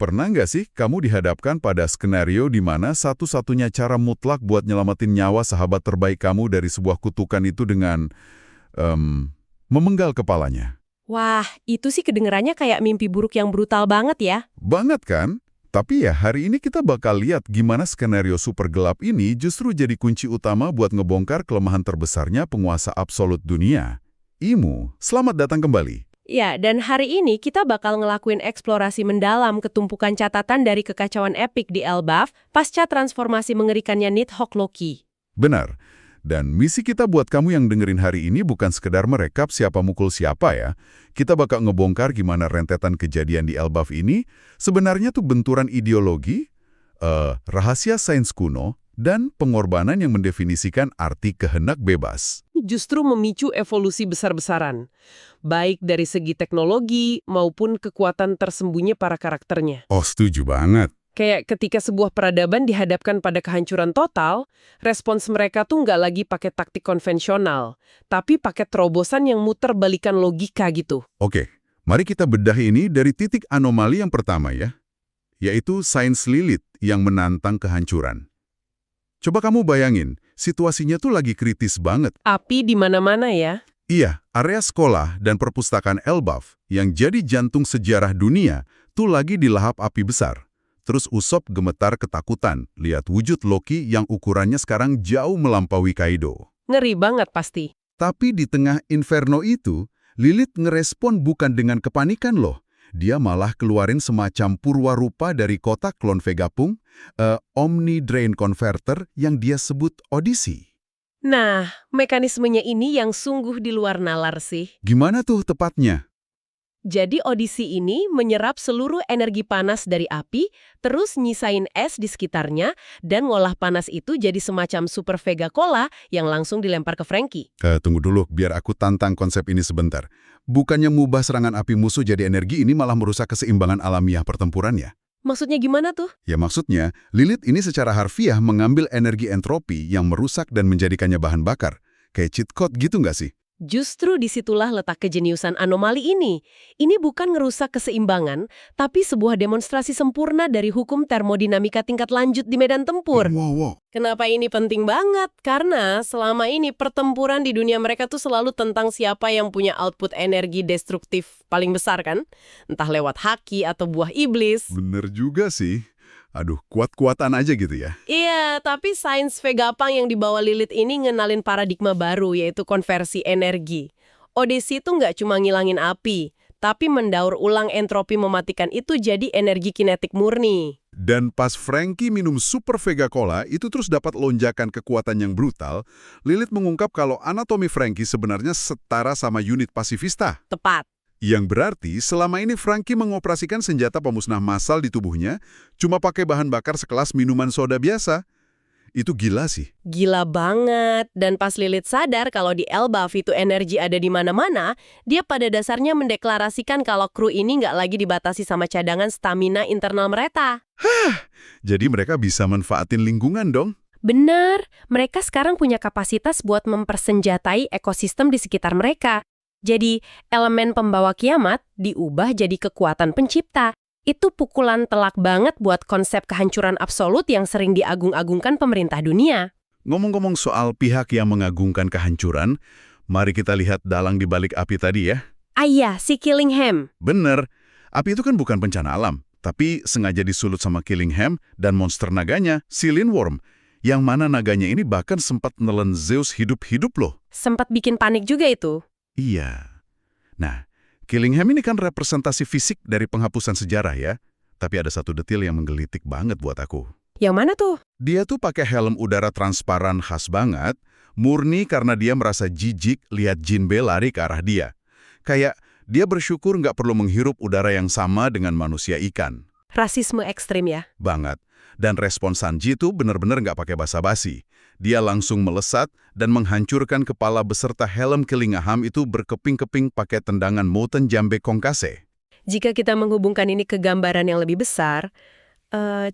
Pernah nggak sih kamu dihadapkan pada skenario di mana satu-satunya cara mutlak buat nyelamatin nyawa sahabat terbaik kamu dari sebuah kutukan itu dengan memenggal kepalanya? Wah, itu sih kedengerannya kayak mimpi buruk yang brutal banget ya. Banget kan? Tapi ya hari ini kita bakal lihat gimana skenario super gelap ini justru jadi kunci utama buat ngebongkar kelemahan terbesarnya penguasa absolut dunia. Imu, selamat datang kembali. Ya, dan hari ini kita bakal ngelakuin eksplorasi mendalam ketumpukan catatan dari kekacauan epik di Elbaf pasca transformasi mengerikannya Nighthawk Loki. Benar. Dan misi kita buat kamu yang dengerin hari ini bukan sekedar merekap siapa mukul siapa ya. Kita bakal ngebongkar gimana rentetan kejadian di Elbaf ini sebenarnya tuh benturan ideologi, rahasia sains kuno, dan pengorbanan yang mendefinisikan arti kehendak bebas. Justru memicu evolusi besar-besaran, baik dari segi teknologi maupun kekuatan tersembunyi para karakternya. Oh, setuju banget. Kayak ketika sebuah peradaban dihadapkan pada kehancuran total, respons mereka tuh nggak lagi pakai taktik konvensional, tapi pakai terobosan yang muter balikan logika gitu. Oke, mari kita bedah ini dari titik anomali yang pertama ya, yaitu sains Lilith yang menantang kehancuran. Coba kamu bayangin, situasinya tuh lagi kritis banget. Api di mana-mana ya. Iya, area sekolah dan perpustakaan Elbaf yang jadi jantung sejarah dunia tuh lagi dilahap api besar. Terus Usopp gemetar ketakutan lihat wujud Loki yang ukurannya sekarang jauh melampaui Kaido. Ngeri banget pasti. Tapi di tengah inferno itu, Lilith ngerespon bukan dengan kepanikan loh. Dia malah keluarin semacam purwarupa dari kotak klon Vegapunk, Omni Drain Converter yang dia sebut Odyssey. Nah, mekanismenya ini yang sungguh di luar nalar sih. Gimana tuh tepatnya? Jadi Odyssey ini menyerap seluruh energi panas dari api, terus nyisain es di sekitarnya, dan ngolah panas itu jadi semacam super Vega Cola yang langsung dilempar ke Franky. Tunggu dulu, biar aku tantang konsep ini sebentar. Bukannya mengubah serangan api musuh jadi energi ini malah merusak keseimbangan alamiah pertempurannya? Maksudnya gimana tuh? Ya maksudnya, Lilith ini secara harfiah mengambil energi entropi yang merusak dan menjadikannya bahan bakar. Kayak cheat code gitu nggak sih? Justru disitulah letak kejeniusan anomali ini. Ini bukan ngerusak keseimbangan, tapi sebuah demonstrasi sempurna dari hukum termodinamika tingkat lanjut di medan tempur. Wow. Kenapa ini penting banget? Karena selama ini pertempuran di dunia mereka tuh selalu tentang siapa yang punya output energi destruktif paling besar kan? Entah lewat haki atau buah iblis. Bener juga sih. Aduh, kuat-kuatan aja gitu ya. Iya, tapi sains Vegapunk yang dibawa Lilith ini ngenalin paradigma baru, yaitu konversi energi. Odyssey itu nggak cuma ngilangin api, tapi mendaur ulang entropi mematikan itu jadi energi kinetik murni. Dan pas Franky minum Super Vega Cola itu terus dapat lonjakan kekuatan yang brutal, Lilith mengungkap kalau anatomi Franky sebenarnya setara sama unit pasifista. Tepat. Yang berarti selama ini Franky mengoperasikan senjata pemusnah massal di tubuhnya cuma pakai bahan bakar sekelas minuman soda biasa. Itu gila sih. Gila banget. Dan pas Lilith sadar kalau di Elbaf itu energi ada di mana-mana, dia pada dasarnya mendeklarasikan kalau kru ini nggak lagi dibatasi sama cadangan stamina internal mereka. Jadi mereka bisa manfaatin lingkungan dong. Benar, mereka sekarang punya kapasitas buat mempersenjatai ekosistem di sekitar mereka. Jadi, elemen pembawa kiamat diubah jadi kekuatan pencipta. Itu pukulan telak banget buat konsep kehancuran absolut yang sering diagung-agungkan pemerintah dunia. Ngomong-ngomong soal pihak yang mengagungkan kehancuran, mari kita lihat dalang di balik api tadi ya. Iya, si Killingham. Bener, api itu kan bukan bencana alam, tapi sengaja disulut sama Killingham dan monster naganya, si Lindworm, yang mana naganya ini bahkan sempat nelen Zeus hidup-hidup loh. Sempat bikin panik juga itu. Iya. Nah, Killingham ini kan representasi fisik dari penghapusan sejarah ya. Tapi ada satu detail yang menggelitik banget buat aku. Yang mana tuh? Dia tuh pakai helm udara transparan khas banget, murni karena dia merasa jijik lihat Jinbe lari ke arah dia. Kayak dia bersyukur nggak perlu menghirup udara yang sama dengan manusia ikan. Rasisme ekstrim ya? Banget. Dan respon Sanji tuh benar-benar nggak pakai basa-basi. Dia langsung melesat dan menghancurkan kepala beserta helm Killingham itu berkeping-keping pakai tendangan Moten Jambe Kongkase. Jika kita menghubungkan ini ke gambaran yang lebih besar,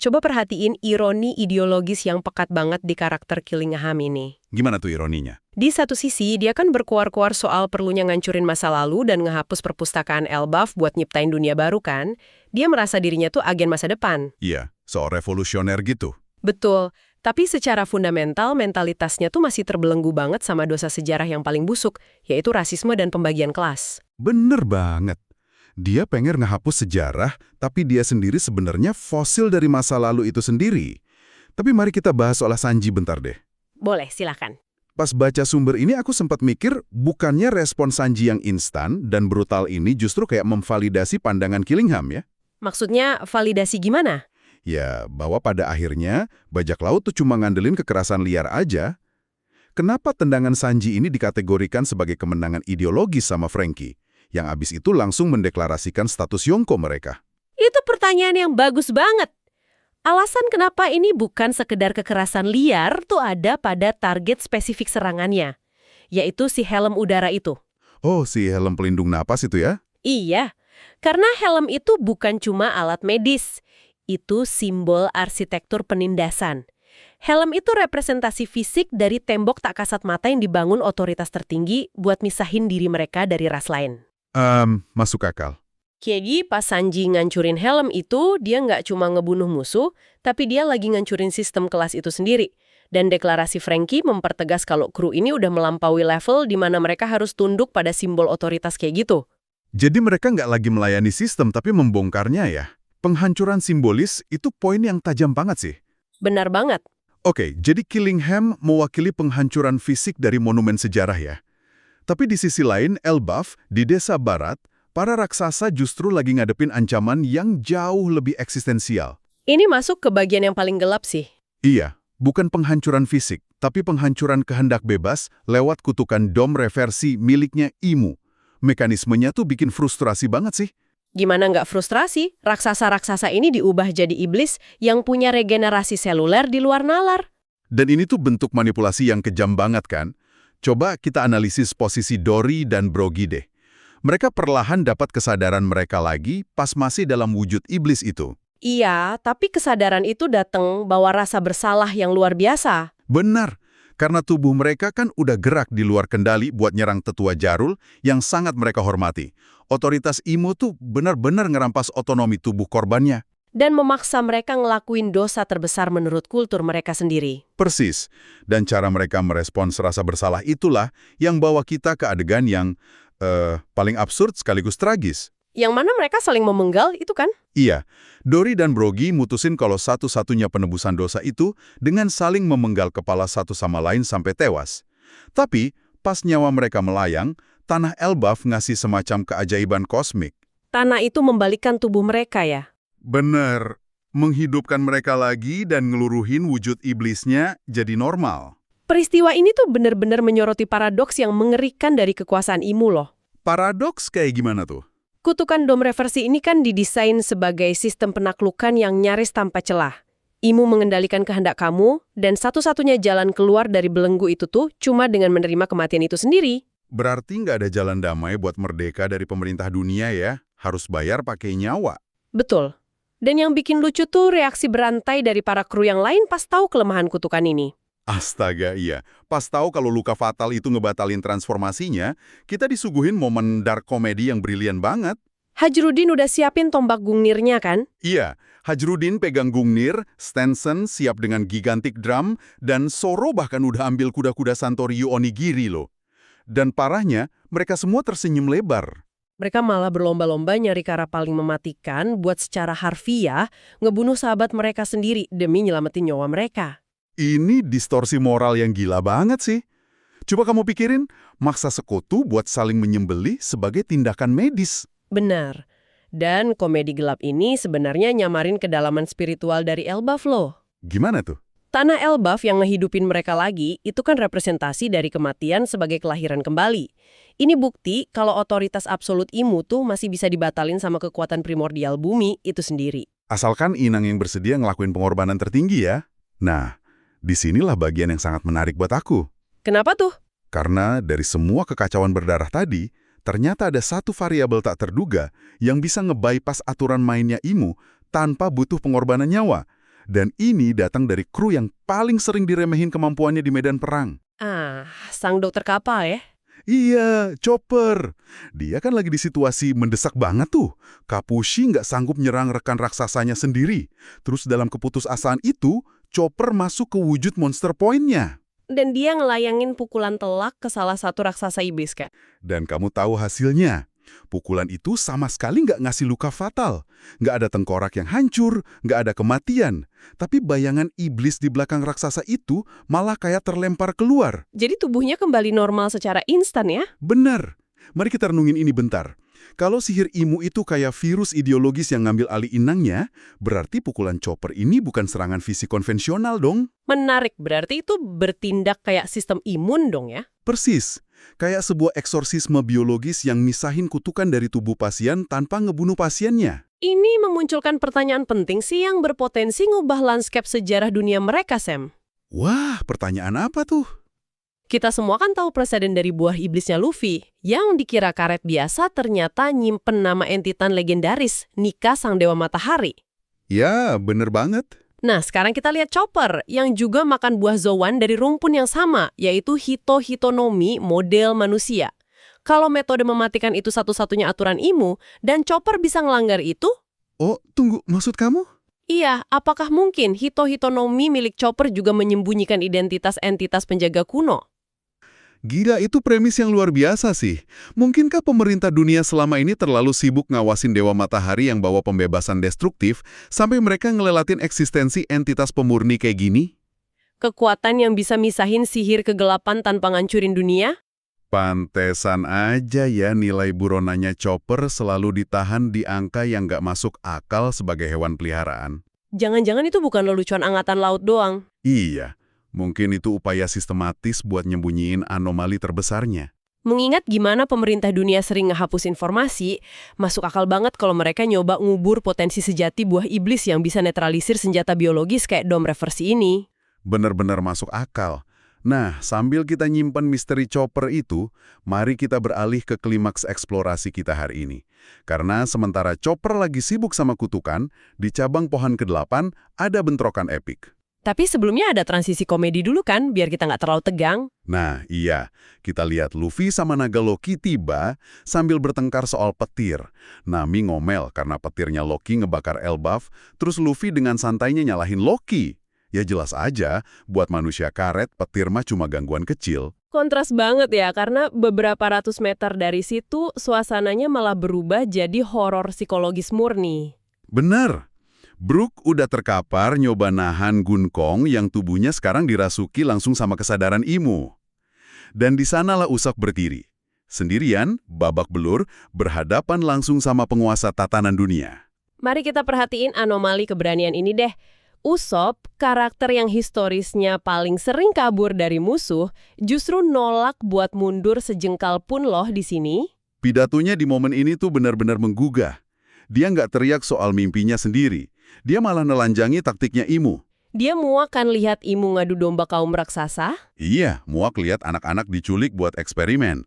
coba perhatiin ironi ideologis yang pekat banget di karakter Killingham ini. Gimana tuh ironinya? Di satu sisi, dia kan berkuar-kuar soal perlunya ngancurin masa lalu dan ngehapus perpustakaan Elbaf buat nyiptain dunia baru kan. Dia merasa dirinya tuh agen masa depan. Iya, soal revolusioner gitu. Betul, tapi secara fundamental mentalitasnya tuh masih terbelenggu banget sama dosa sejarah yang paling busuk, yaitu rasisme dan pembagian kelas. Bener banget. Dia pengen ngehapus sejarah, tapi dia sendiri sebenarnya fosil dari masa lalu itu sendiri. Tapi mari kita bahas soal Sanji bentar deh. Boleh, silakan. Pas baca sumber ini aku sempat mikir, bukannya respon Sanji yang instan dan brutal ini justru kayak memvalidasi pandangan Killingham ya? Maksudnya validasi gimana? Ya, bahwa pada akhirnya bajak laut tuh cuma ngandelin kekerasan liar aja. Kenapa tendangan Sanji ini dikategorikan sebagai kemenangan ideologis sama Franky? Yang abis itu langsung mendeklarasikan status Yonko mereka. Itu pertanyaan yang bagus banget. Alasan kenapa ini bukan sekedar kekerasan liar tuh ada pada target spesifik serangannya, yaitu si helm udara itu. Oh, si helm pelindung napas itu ya? Iya, karena helm itu bukan cuma alat medis, itu simbol arsitektur penindasan. Helm itu representasi fisik dari tembok tak kasat mata yang dibangun otoritas tertinggi buat misahin diri mereka dari ras lain. Masuk akal. Jadi pas Sanji ngancurin helm itu, dia nggak cuma ngebunuh musuh, tapi dia lagi ngancurin sistem kelas itu sendiri. Dan deklarasi Franky mempertegas kalau kru ini udah melampaui level di mana mereka harus tunduk pada simbol otoritas kayak gitu. Jadi mereka nggak lagi melayani sistem tapi membongkarnya ya? Penghancuran simbolis itu poin yang tajam banget sih. Benar banget. Oke, jadi Killingham mewakili penghancuran fisik dari monumen sejarah ya. Tapi di sisi lain, Elbaf, di desa barat, para raksasa justru lagi ngadepin ancaman yang jauh lebih eksistensial. Ini masuk ke bagian yang paling gelap sih. Iya, bukan penghancuran fisik, tapi penghancuran kehendak bebas lewat kutukan dom reversi miliknya Imu. Mekanismenya tuh bikin frustrasi banget sih. Gimana nggak frustrasi? Raksasa-raksasa ini diubah jadi iblis yang punya regenerasi seluler di luar nalar. Dan ini tuh bentuk manipulasi yang kejam banget kan? Coba kita analisis posisi Dory dan Brogy deh. Mereka perlahan dapat kesadaran mereka lagi pas masih dalam wujud iblis itu. Iya, tapi kesadaran itu datang bawa rasa bersalah yang luar biasa. Benar, karena tubuh mereka kan udah gerak di luar kendali buat nyerang tetua Jarul yang sangat mereka hormati. Otoritas Imo tuh benar-benar ngerampas otonomi tubuh korbannya. Dan memaksa mereka ngelakuin dosa terbesar menurut kultur mereka sendiri. Persis, dan cara mereka merespons rasa bersalah itulah yang bawa kita ke adegan yang paling absurd sekaligus tragis. Yang mana mereka saling memenggal itu kan? Iya, Dory dan Brogy mutusin kalau satu-satunya penebusan dosa itu dengan saling memenggal kepala satu sama lain sampai tewas. Tapi, pas nyawa mereka melayang, tanah Elbaf ngasih semacam keajaiban kosmik. Tanah itu membalikkan tubuh mereka ya? Bener, menghidupkan mereka lagi dan ngeluruhin wujud iblisnya jadi normal. Peristiwa ini tuh benar-benar menyoroti paradoks yang mengerikan dari kekuasaan Imu loh. Paradoks kayak gimana tuh? Kutukan dom reversi ini kan didesain sebagai sistem penaklukan yang nyaris tanpa celah. Imu mengendalikan kehendak kamu, dan satu-satunya jalan keluar dari belenggu itu tuh cuma dengan menerima kematian itu sendiri. Berarti nggak ada jalan damai buat merdeka dari pemerintah dunia ya? Harus bayar pakai nyawa. Betul. Dan yang bikin lucu tuh reaksi berantai dari para kru yang lain pas tahu kelemahan kutukan ini. Astaga, iya. Pas tahu kalau luka fatal itu ngebatalin transformasinya, kita disuguhin momen dark comedy yang brilian banget. Hajrudin udah siapin tombak gungnirnya kan? Iya, Hajrudin pegang gungnir, Stenson siap dengan gigantic drum, dan Zoro bahkan udah ambil kuda-kuda Santoryu Onigiri loh. Dan parahnya, mereka semua tersenyum lebar. Mereka malah berlomba-lomba nyari cara paling mematikan buat secara harfiah ngebunuh sahabat mereka sendiri demi nyelamatin nyawa mereka. Ini distorsi moral yang gila banget sih. Coba kamu pikirin, maksa sekutu buat saling menyembelih sebagai tindakan medis. Benar. Dan komedi gelap ini sebenarnya nyamarin kedalaman spiritual dari Elbaf loh. Gimana tuh? Tanah Elbaf yang ngehidupin mereka lagi itu kan representasi dari kematian sebagai kelahiran kembali. Ini bukti kalau otoritas absolut Imu tuh masih bisa dibatalin sama kekuatan primordial bumi itu sendiri. Asalkan Inang yang bersedia ngelakuin pengorbanan tertinggi ya. Nah, disinilah bagian yang sangat menarik buat aku. Kenapa tuh? Karena dari semua kekacauan berdarah tadi, ternyata ada satu variabel tak terduga yang bisa nge-bypass aturan mainnya Imu tanpa butuh pengorbanan nyawa. Dan ini datang dari kru yang paling sering diremehin kemampuannya di medan perang. Sang dokter kapal ya? Iya, Chopper. Dia kan lagi di situasi mendesak banget tuh. Kapushi nggak sanggup nyerang rekan raksasanya sendiri. Terus dalam keputusasaan itu, Chopper masuk ke wujud monster point-nya. Dan dia ngelayangin pukulan telak ke salah satu raksasa iblis, kan? Dan kamu tahu hasilnya. Pukulan itu sama sekali nggak ngasih luka fatal. Nggak ada tengkorak yang hancur, nggak ada kematian. Tapi bayangan iblis di belakang raksasa itu malah kayak terlempar keluar. Jadi tubuhnya kembali normal secara instan ya? Benar. Mari kita renungin ini bentar. Kalau sihir Imu itu kayak virus ideologis yang ngambil alih inangnya, berarti pukulan Chopper ini bukan serangan fisik konvensional dong. Menarik, berarti itu bertindak kayak sistem imun dong ya? Persis. Kayak sebuah eksorsisme biologis yang misahin kutukan dari tubuh pasien tanpa ngebunuh pasiennya. Ini memunculkan pertanyaan penting sih yang berpotensi ngubah lanskap sejarah dunia mereka, Sam. Wah, pertanyaan apa tuh? Kita semua kan tahu presiden dari buah iblisnya Luffy. Yang dikira karet biasa ternyata nyimpen nama entitas legendaris, Nika Sang Dewa Matahari. Ya, bener banget. Nah, sekarang kita lihat Chopper yang juga makan buah Zoan dari rumpun yang sama, yaitu Hito-Hitonomi model manusia. Kalau metode mematikan itu satu-satunya aturan Imu, dan Chopper bisa ngelanggar itu? Oh, tunggu, maksud kamu? Iya, apakah mungkin Hito-Hitonomi milik Chopper juga menyembunyikan identitas entitas penjaga kuno? Gila, itu premis yang luar biasa sih. Mungkinkah pemerintah dunia selama ini terlalu sibuk ngawasin Dewa Matahari yang bawa pembebasan destruktif sampai mereka ngelelatin eksistensi entitas pemurni kayak gini? Kekuatan yang bisa misahin sihir kegelapan tanpa ngancurin dunia? Pantesan aja ya nilai buronannya Chopper selalu ditahan di angka yang nggak masuk akal sebagai hewan peliharaan. Jangan-jangan itu bukan lelucon angkatan laut doang. Iya. Mungkin itu upaya sistematis buat nyembunyiin anomali terbesarnya. Mengingat gimana pemerintah dunia sering ngehapus informasi, masuk akal banget kalau mereka nyoba ngubur potensi sejati buah iblis yang bisa netralisir senjata biologis kayak dom reversi ini. Benar-benar masuk akal. Nah, sambil kita nyimpan misteri Chopper itu, mari kita beralih ke klimaks eksplorasi kita hari ini. Karena sementara Chopper lagi sibuk sama kutukan, di cabang pohon ke-8 ada bentrokan epik. Tapi sebelumnya ada transisi komedi dulu kan, biar kita nggak terlalu tegang. Nah, iya. Kita lihat Luffy sama naga Loki tiba sambil bertengkar soal petir. Nami ngomel karena petirnya Loki ngebakar Elbaf, terus Luffy dengan santainya nyalahin Loki. Ya jelas aja, buat manusia karet, petir mah cuma gangguan kecil. Kontras banget ya, karena beberapa ratus meter dari situ, suasananya malah berubah jadi horor psikologis murni. Bener. Brook udah terkapar nyoba nahan Gunkong yang tubuhnya sekarang dirasuki langsung sama kesadaran Imu. Dan di sanalah Usopp berdiri. Sendirian, babak belur, berhadapan langsung sama penguasa tatanan dunia. Mari kita perhatiin anomali keberanian ini deh. Usopp, karakter yang historisnya paling sering kabur dari musuh, justru nolak buat mundur sejengkal pun loh di sini. Pidatonya di momen ini tuh benar-benar menggugah. Dia nggak teriak soal mimpinya sendiri. Dia malah nelanjangi taktiknya Imu. Dia muak kan lihat Imu ngadu domba kaum raksasa? Iya, muak lihat anak-anak diculik buat eksperimen.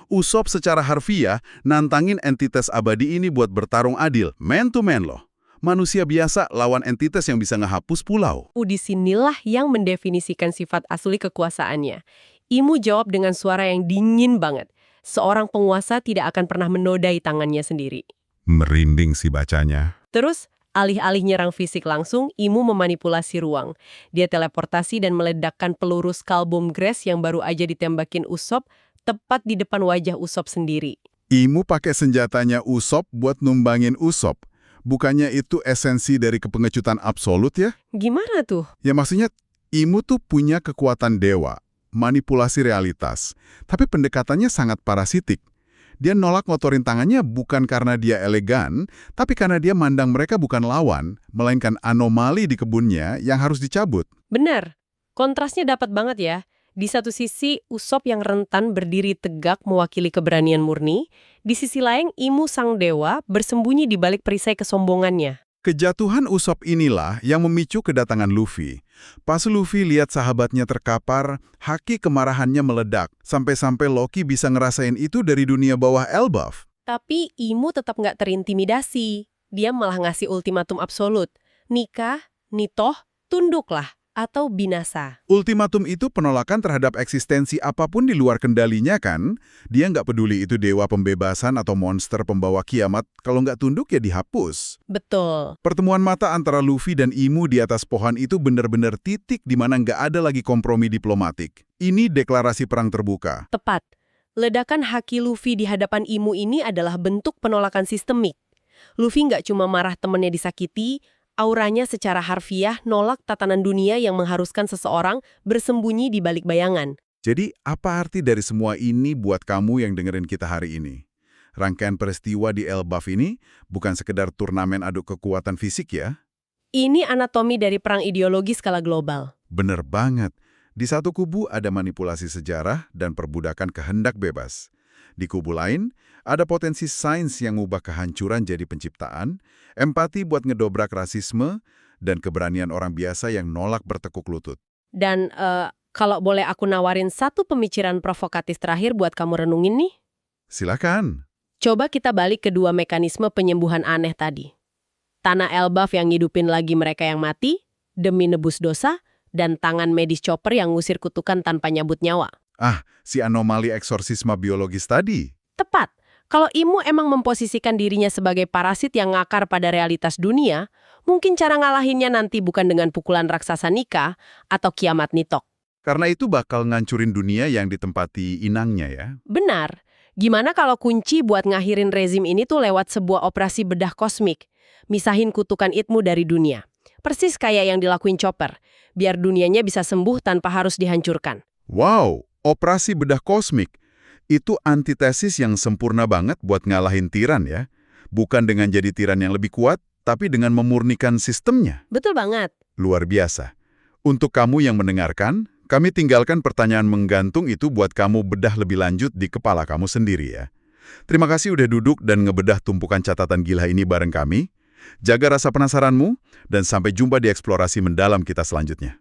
Usopp secara harfiah nantangin entitas abadi ini buat bertarung adil, man to man loh. Manusia biasa lawan entitas yang bisa ngehapus pulau. Disinilah yang mendefinisikan sifat asli kekuasaannya. Imu jawab dengan suara yang dingin banget. Seorang penguasa tidak akan pernah menodai tangannya sendiri. Merinding sih bacanya. Terus, alih-alih nyerang fisik langsung, Imu memanipulasi ruang. Dia teleportasi dan meledakkan peluru Skull Bomb Grass yang baru aja ditembakin Usopp tepat di depan wajah Usopp sendiri. Imu pakai senjatanya Usopp buat numbangin Usopp. Bukannya itu esensi dari kepengecutan absolut ya? Gimana tuh? Ya maksudnya, Imu tuh punya kekuatan dewa, manipulasi realitas. Tapi pendekatannya sangat parasitik. Dia nolak ngotorin tangannya bukan karena dia elegan, tapi karena dia mandang mereka bukan lawan, melainkan anomali di kebunnya yang harus dicabut. Benar. Kontrasnya dapat banget ya. Di satu sisi, Usopp yang rentan berdiri tegak mewakili keberanian murni. Di sisi lain, Imu sang dewa bersembunyi di balik perisai kesombongannya. Kejatuhan Usopp inilah yang memicu kedatangan Luffy. Pas Luffy lihat sahabatnya terkapar, haki kemarahannya meledak. Sampai-sampai Loki bisa ngerasain itu dari dunia bawah Elbaf. Tapi Imu tetap nggak terintimidasi. Dia malah ngasih ultimatum absolut. Nikah, Nitoh, tunduklah. atau binasa. Ultimatum itu penolakan terhadap eksistensi apapun di luar kendalinya kan? Dia nggak peduli itu dewa pembebasan atau monster pembawa kiamat, kalau nggak tunduk ya dihapus. Betul. Pertemuan mata antara Luffy dan Imu di atas pohon itu benar-benar titik di mana nggak ada lagi kompromi diplomatik. Ini deklarasi perang terbuka. Tepat. Ledakan haki Luffy di hadapan Imu ini adalah bentuk penolakan sistemik. Luffy nggak cuma marah temennya disakiti, auranya secara harfiah nolak tatanan dunia yang mengharuskan seseorang bersembunyi di balik bayangan. Jadi, apa arti dari semua ini buat kamu yang dengerin kita hari ini? Rangkaian peristiwa di Elbaf ini bukan sekedar turnamen adu kekuatan fisik ya? Ini anatomi dari perang ideologi skala global. Bener banget. Di satu kubu ada manipulasi sejarah dan perbudakan kehendak bebas. Di kubu lain, ada potensi sains yang mengubah kehancuran jadi penciptaan, empati buat ngedobrak rasisme, dan keberanian orang biasa yang nolak bertekuk lutut. Dan kalau boleh aku nawarin satu pemikiran provokatif terakhir buat kamu renungin nih. Silakan. Coba kita balik ke dua mekanisme penyembuhan aneh tadi. Tanah Elbaf yang ngidupin lagi mereka yang mati, demi nebus dosa, dan tangan medis Chopper yang ngusir kutukan tanpa nyabut nyawa. Ah, si anomali eksorsisme biologis tadi. Tepat. Kalau Imu emang memposisikan dirinya sebagai parasit yang ngakar pada realitas dunia, mungkin cara ngalahinnya nanti bukan dengan pukulan raksasa nikah atau kiamat nitok. Karena itu bakal ngancurin dunia yang ditempati inangnya ya. Benar. Gimana kalau kunci buat ngakhirin rezim ini tuh lewat sebuah operasi bedah kosmik? Misahin kutukan Itmu dari dunia. Persis kayak yang dilakuin Chopper, biar dunianya bisa sembuh tanpa harus dihancurkan. Wow, operasi bedah kosmik. Itu antitesis yang sempurna banget buat ngalahin tiran ya. Bukan dengan jadi tiran yang lebih kuat, tapi dengan memurnikan sistemnya. Betul banget. Luar biasa. Untuk kamu yang mendengarkan, kami tinggalkan pertanyaan menggantung itu buat kamu bedah lebih lanjut di kepala kamu sendiri ya. Terima kasih udah duduk dan ngebedah tumpukan catatan gila ini bareng kami. Jaga rasa penasaranmu, dan sampai jumpa di eksplorasi mendalam kita selanjutnya.